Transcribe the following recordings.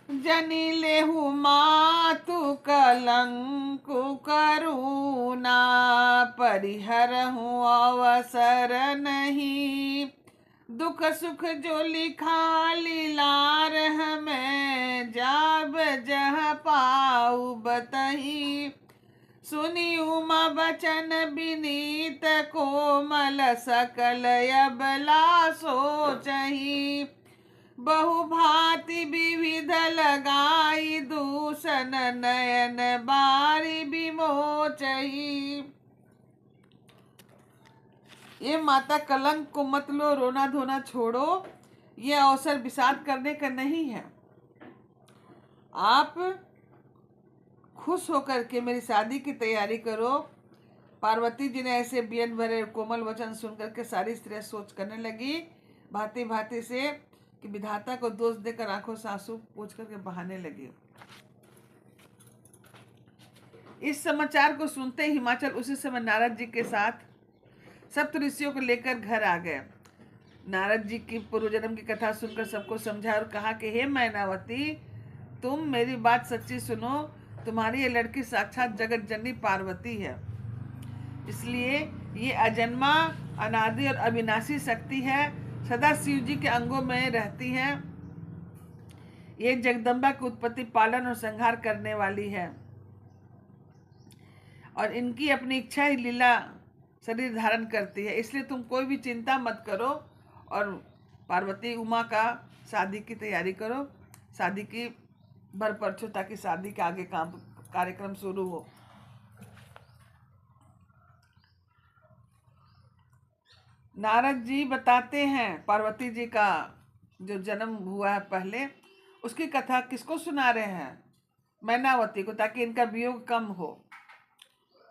जनि लेहु मातु कलंकु करुणा, परिहरहु अवसर नहीं, दुख सुख जो लिखा लीलार हमें, जाब जह पाऊ बतही। सुनी उमा बचन विनीत कोमल, सकल अबला सोचही। बहु भांति विविध लगाई, दूषण नयन बारी विमोचही। ये माता कलंक को मत लो, रोना धोना छोड़ो, ये अवसर विषाद करने का नहीं है। आप खुश होकर के मेरी शादी की तैयारी करो। पार्वती जी ने ऐसे बियन भरे कोमल वचन सुनकर के सारी स्त्रियां सोच करने लगी भांति भांति से कि विधाता को दोष देकर आंखों से आंसू पोंछ करके बहाने लगी। इस समाचार को सुनते हिमाचल उसी समय नारद जी के साथ सप्त ऋषियों को लेकर घर आ गए। नारद जी की पूर्व जन्म की कथा सुनकर सबको समझा और कहा कि हे मैनावती, तुम मेरी बात सच्ची सुनो। तुम्हारी ये लड़की साक्षात जगत जननी पार्वती है, इसलिए ये अजन्मा अनादि और अविनाशी शक्ति है, सदा शिव जी के अंगों में रहती है। ये जगदम्बा की उत्पत्ति, पालन और संहार करने वाली है और इनकी अपनी इच्छा ही लीला शरीर धारण करती है। इसलिए तुम कोई भी चिंता मत करो और पार्वती उमा का शादी की तैयारी करो, शादी की भर परछो, ताकि शादी के आगे काम कार्यक्रम शुरू हो। नारद जी बताते हैं पार्वती जी का जो जन्म हुआ है पहले, उसकी कथा किसको सुना रहे हैं? मैनावती को, ताकि इनका वियोग कम हो।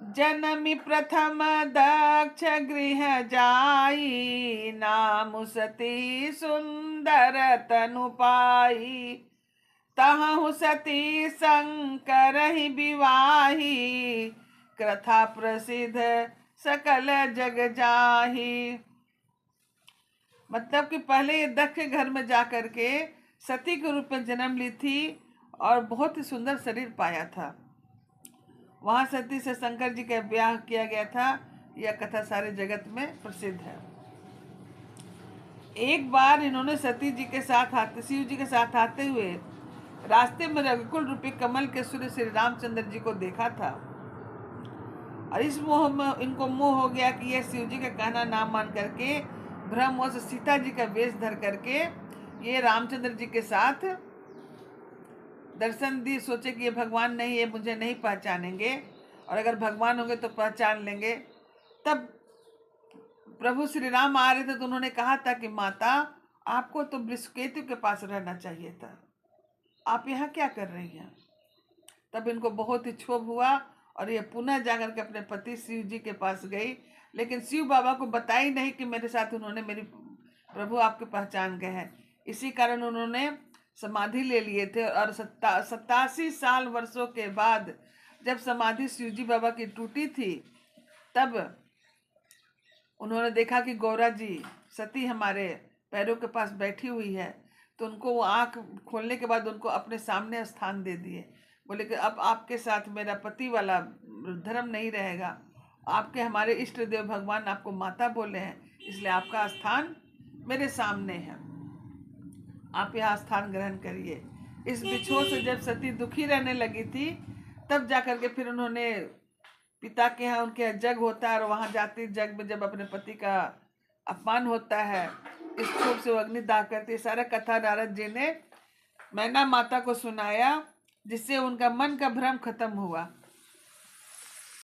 जनमी प्रथम दक्ष गृह जाई, नाम सती सुंदर तनु पाई। तहु सती शंकर ही विवाही, कथा प्रसिद्ध सकल जग जाही। मतलब कि पहले ये दक्ष के घर में जाकर के सती के रूप में जन्म ली थी और बहुत ही सुंदर शरीर पाया था। वहां सती से शंकर जी का ब्याह किया गया था। यह कथा सारे जगत में प्रसिद्ध है। एक बार इन्होंने सती जी के साथ शिव जी के साथ आते हुए रास्ते में रघुकुल रूपी कमल के सूर्य श्री रामचंद्र जी को देखा था और इस मोह में इनको मोह हो गया कि यह शिव जी का कहना ना मान करके ब्रह्मवश सीता जी का वेश धर करके ये रामचंद्र जी के साथ दर्शन दी। सोचे कि ये भगवान नहीं, ये मुझे नहीं पहचानेंगे और अगर भगवान होंगे तो पहचान लेंगे। तब प्रभु श्री राम आ रहे थे तो उन्होंने कहा था कि माता, आपको तो वृषकेतु के पास रहना चाहिए था, आप यहाँ क्या कर रही हैं? तब इनको बहुत ही क्षोभ हुआ और ये पुनः जाकर के अपने पति शिव जी के पास गई, लेकिन शिव बाबा को बताई नहीं कि मेरे साथ उन्होंने मेरी प्रभु आपके पहचान गए हैं। इसी कारण उन्होंने समाधि ले लिए थे और 87 साल वर्षों के बाद जब समाधि शिव जी बाबा की टूटी थी, तब उन्होंने देखा कि गौरा जी सती हमारे पैरों के पास बैठी हुई है, तो उनको वो आँख खोलने के बाद उनको अपने सामने स्थान दे दिए। बोले कि अब आपके साथ मेरा पति वाला धर्म नहीं रहेगा, आपके हमारे इष्ट देव भगवान आपको माता बोले हैं, इसलिए आपका स्थान मेरे सामने है, आप यहाँ स्थान ग्रहण करिए। इस बिछोह से जब सती दुखी रहने लगी थी, तब जाकर के फिर उन्होंने पिता के यहाँ उनके यहाँ जग होता है और वहाँ जाती, जग में जब अपने पति का अपमान होता है, इस क्षोभ से वो अग्निदाह करती। सारा कथा नारद जी ने मैना माता को सुनाया, जिससे उनका मन का भ्रम खत्म हुआ।